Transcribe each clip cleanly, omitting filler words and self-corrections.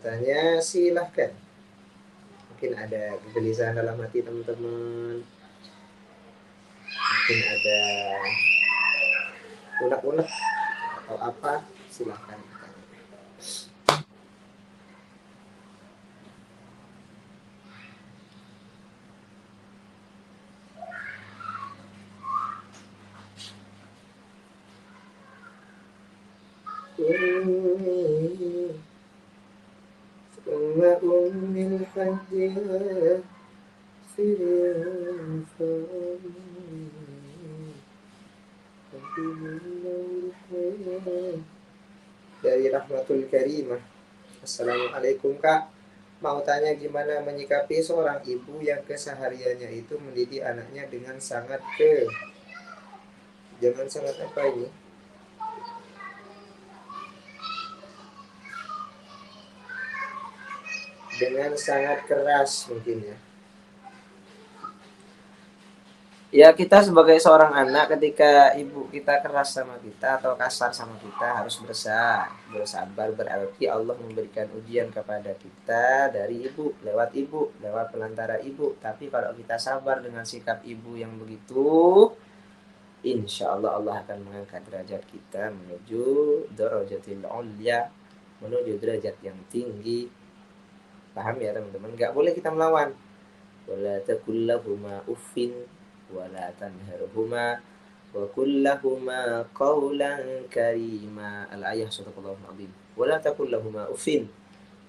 bertanya, silahkan. Mungkin ada kegelisahan dalam hati teman-teman, mungkin ada unek-unek atau apa, silahkan. Dari Rahmatul Karimah. Assalamualaikum Kak. Mau tanya gimana menyikapi seorang ibu yang kesehariannya itu mendidik anaknya dengan sangat jangan sangat apa ini? Dengan sangat keras mungkin ya. Ya kita sebagai seorang anak ketika ibu kita keras sama kita atau kasar sama kita harus bersabar berarti Allah memberikan ujian kepada kita dari ibu, lewat pelantara ibu. Tapi kalau kita sabar dengan sikap ibu yang begitu, insya Allah Allah akan mengangkat derajat kita menuju darajatil ulya, menuju derajat yang tinggi. Paham ya teman-teman? Nggak boleh kita melawan. Wala taqul lahuma uffin wala tanharhuma wa qul lahuma qawlan karima. Al-ayah sadaqallahul azim. Wala taqul lahuma uffin.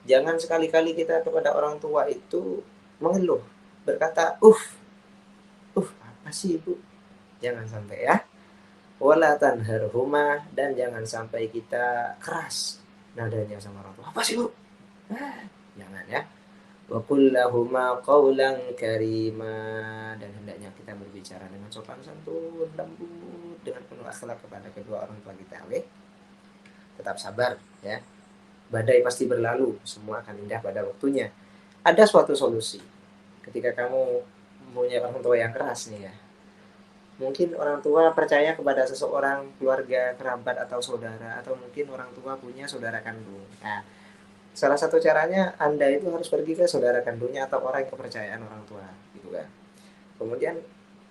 Jangan sekali-kali kita kepada orang tua itu mengeluh, berkata apa sih ibu? Jangan sampai ya. Wala tanharhuma, dan jangan sampai kita keras nadanya sama orang tua. Apa sih bu? Jangan ya. Wa qul lahuma qawlan karima, dan hendaknya kita berbicara dengan sopan santun, lembut, dengan penuh akhlak kepada kedua orang tua kita. Oke? Tetap sabar ya. Badai pasti berlalu, semua akan indah pada waktunya. Ada suatu solusi. Ketika kamu punya orang tua yang keras nih ya. Mungkin orang tua percaya kepada seseorang, keluarga, kerabat atau saudara, atau mungkin orang tua punya saudara kandung. Nah, salah satu caranya Anda itu harus pergi ke saudara kandungnya atau orang yang kepercayaan orang tua, gitu kan. Kemudian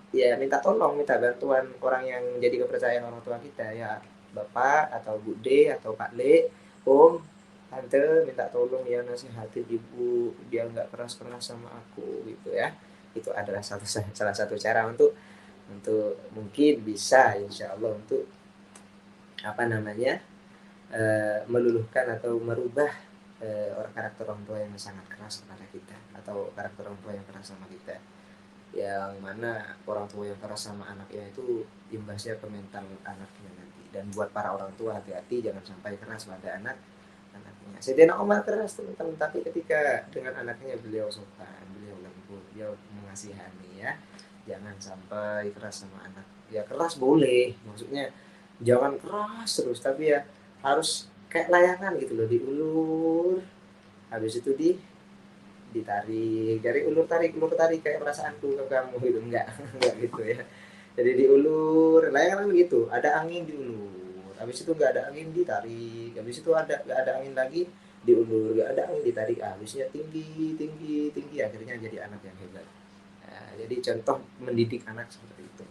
ya minta tolong, minta bantuan orang yang jadi kepercayaan orang tua kita, ya Bapak atau Bude atau Pak Le, Om, Tante, minta tolong ya nasihatin ibu, dia nggak keras-keras sama aku, gitu ya. Itu adalah salah satu cara untuk mungkin bisa insya Allah untuk meluluhkan atau merubah karakter orang tua yang sangat keras kepada kita, atau karakter orang tua yang keras sama kita, yang mana orang tua yang keras sama anaknya itu imbasnya ke mental anaknya nanti. Dan buat para orang tua hati-hati, jangan sampai keras pada anaknya. Sayyidina Umar keras teman-teman, tapi ketika dengan anaknya beliau sopan, beliau lembut, beliau mengasihani ya. Jangan sampai keras sama anak. Ya keras boleh, maksudnya jangan keras terus, tapi ya harus kayak layangan gitu loh, diulur, habis itu ditarik, dari ulur tarik kayak perasaanku ke kamu gitu, enggak enggak gitu ya. Jadi diulur, layangan begitu, ada angin diulur, habis itu enggak ada angin ditarik, habis itu enggak ada angin lagi diulur, enggak ada angin ditarik, habisnya tinggi tinggi tinggi, akhirnya jadi anak yang hebat. Nah, jadi contoh mendidik anak seperti itu.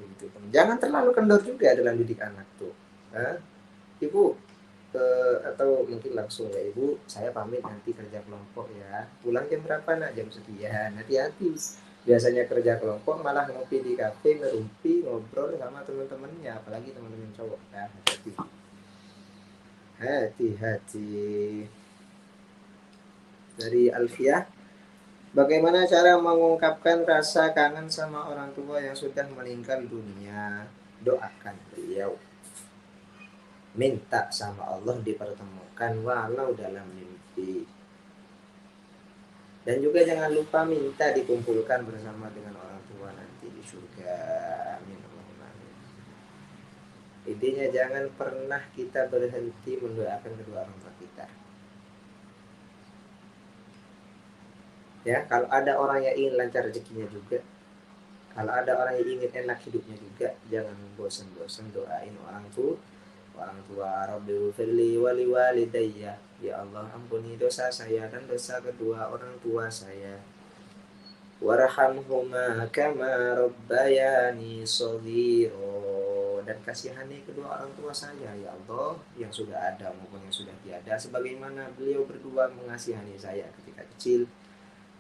Begitu. Jangan terlalu kendor juga dalam didik anak tuh. Ibu, atau mungkin langsung ya, ibu saya pamit nanti kerja kelompok ya, pulang jam berapa nak? Jam sekian. Hati-hati, biasanya kerja kelompok malah ngopi di kafe, ngerumpi, ngobrol sama teman-temannya, apalagi teman-teman cowok ya. Hati-hati. Dari Alfiah, bagaimana cara mengungkapkan rasa kangen sama orang tua yang sudah meninggal dunia? Doakan beliau, minta sama Allah dipertemukan walau dalam mimpi. Dan juga jangan lupa minta dikumpulkan bersama dengan orang tua nanti di surga. Amin. Intinya jangan pernah kita berhenti mendoakan kedua orang tua kita. Ya, kalau ada orang yang ingin lancar rezekinya juga, kalau ada orang yang ingin enak hidupnya juga, jangan bosan-bosan doain orang orang tua. Rabbi firli wali walidayya, ya Allah ampuni dosa saya dan dosa kedua orang tua saya. Warhamhuma kama rabbayani shaghira, dan kasihani kedua orang tua saya ya Allah, yang sudah ada maupun yang sudah tiada, sebagaimana beliau berdua mengasihani saya ketika kecil,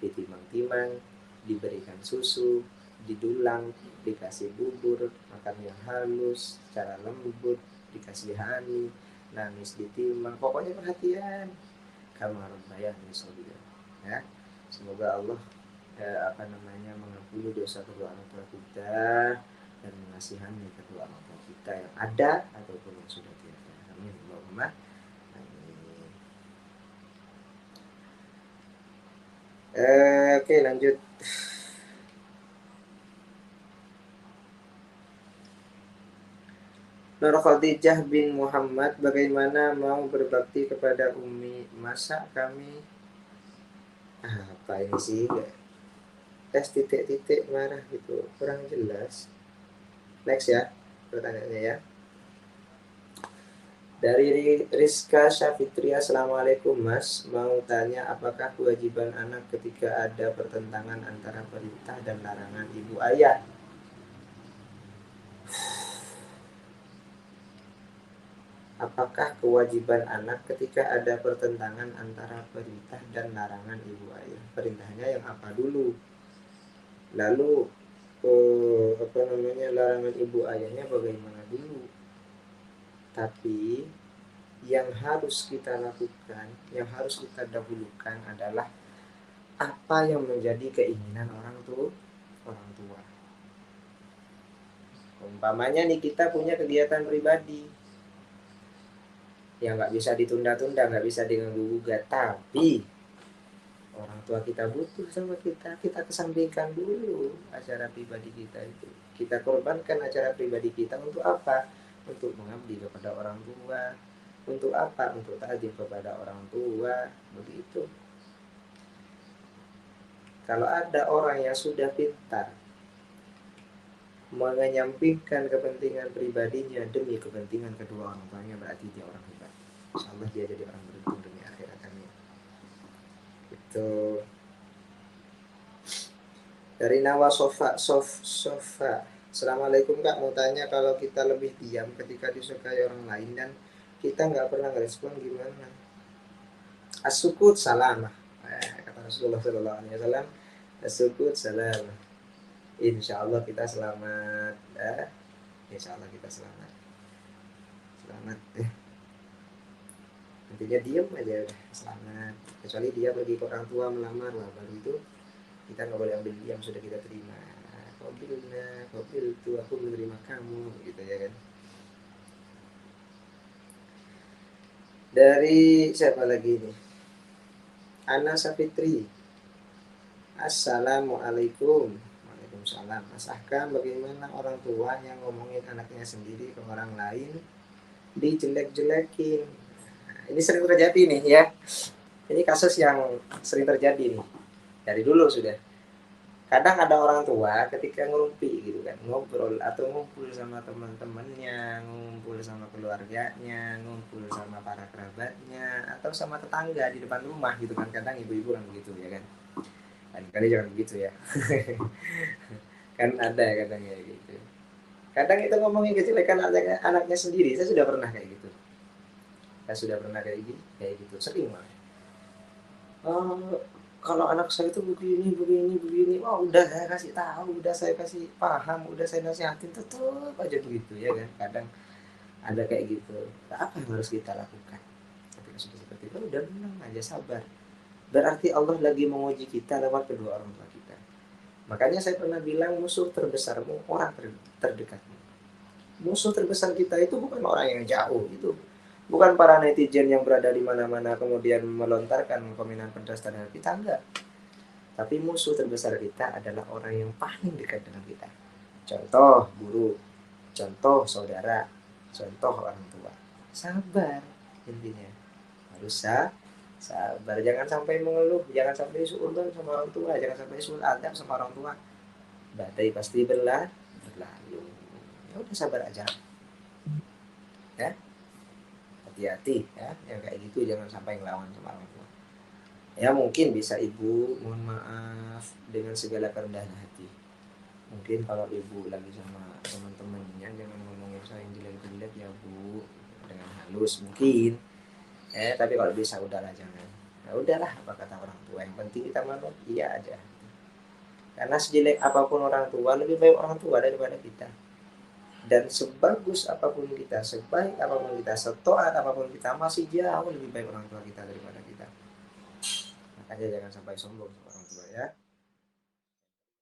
ditimang-timang, diberikan susu, didulang, dikasih bubur, makan yang halus, cara lembut, dikasihani, nangis ditimang, pokoknya perhatian. Kama rabbayani shaghira, ya. Semoga Allah mengampuni dosa kedua orang tua kita dan mengasihani kedua orang tua kita yang ada ataupun yang sudah tiada. Amin. Allahumma amin. Oke, lanjut. Nur Khadijah bin Muhammad, bagaimana mau berbakti kepada Umi? Masa kami apa ini sih? Tes titik-titik marah gitu, kurang jelas. Next ya, pertanyaannya ya. Dari Rizka Syafitria, Assalamualaikum Mas, mau tanya apakah kewajiban anak ketika ada pertentangan antara perintah dan larangan ibu ayah? Apakah kewajiban anak ketika ada pertentangan antara perintah dan larangan ibu ayah? Perintahnya yang apa dulu? Lalu larangan ibu ayahnya bagaimana dulu? Tapi yang harus kita lakukan, yang harus kita dahulukan adalah apa yang menjadi keinginan orang tua. Umpamanya nih, kita punya kegiatan pribadi yang nggak bisa ditunda-tunda, nggak bisa diganggu-gugat, tapi orang tua kita butuh sama kita kesampingkan dulu acara pribadi kita itu. Kita korbankan acara pribadi kita untuk apa? Untuk mengabdi kepada orang tua. Untuk apa? Untuk taat kepada orang tua. Begitu. Kalau ada orang yang sudah pintar menyampingkan kepentingan pribadinya demi kepentingan kedua orang tuanya, berarti dia orang hebat. Insyaallah dia jadi orang beruntung demi akhiratnya. Itu. Dari Nawa Sofa. Assalamualaikum Kak, mau tanya kalau kita lebih diam ketika disukai orang lain dan kita nggak pernah respon gimana? As-sukut salamah, kata Rasulullah SAW. As-sukut salamah. Insya Allah kita selamat. Insya Allah kita selamat. Intinya diam aja udah selamat. Kecuali dia pergi ke orang tua melamar, lah baru itu kita nggak boleh ambil diam, sudah kita terima. Qabil itu aku menerima kamu, gitu ya kan. Dari siapa lagi nih? Ana Safitri. Assalamualaikum. Waalaikumsalam. Mas Ahkam, bagaimana orang tua yang ngomongin anaknya sendiri ke orang lain dijelek-jelekin? Nah, ini sering terjadi nih ya. Ini kasus yang sering terjadi nih. Dari dulu sudah. Kadang ada orang tua ketika ngerumpi gitu kan, ngobrol atau ngumpul sama teman-temannya, ngumpul sama keluarganya, ngumpul sama para kerabatnya, atau sama tetangga di depan rumah gitu kan. Kadang ibu-ibu kan begitu ya kan. Dan kali jangan begitu ya. Kan ada kadang ya gitu. Kadang itu ngomongin kejelekan anaknya sendiri. Saya sudah pernah kayak gitu. Sering malah. Kalau anak saya itu begini, wah udah saya kasih tahu, udah saya kasih paham, udah saya nasihatin, tetap aja begitu ya kan. Kadang ada kayak gitu. Nah, apa yang harus kita lakukan ketika sudah seperti itu? Udah tenang aja, sabar. Berarti Allah lagi menguji kita lewat kedua orang tua kita. Makanya saya pernah bilang, musuh terbesarmu orang terdekatmu. Musuh terbesar kita itu bukan orang yang jauh, itu bukan para netizen yang berada di mana-mana kemudian melontarkan komentar pedas terhadap kita, enggak. Tapi musuh terbesar kita adalah orang yang paling dekat dengan kita. Contoh guru, contoh saudara, contoh orang tua. Sabar intinya. Harus sabar, jangan sampai mengeluh, jangan sampai suudzon sama orang tua, jangan sampai suul adab sama orang tua. Badai pasti berlalu. Ya udah sabar aja. Ya. hati-hati ya, yang kayak gitu jangan sampai ngelawan sama orang tua. Ya mungkin bisa ibu mohon maaf dengan segala kerendahan hati. Mungkin kalau ibu lagi sama teman-temannya jangan ngomongin saya yang jelek-jelek ya bu, dengan halus mungkin. Tapi kalau bisa udahlah jangan. Nah, udahlah apa kata orang tua, yang penting kita manut iya aja. Karena sejelek apapun orang tua, lebih baik orang tua daripada kita. Dan sebagus apapun kita, sebaik apapun kita, setoat apapun kita, masih jauh lebih baik orang tua kita daripada kita. Makanya jangan sampai sombong sama orang tua ya.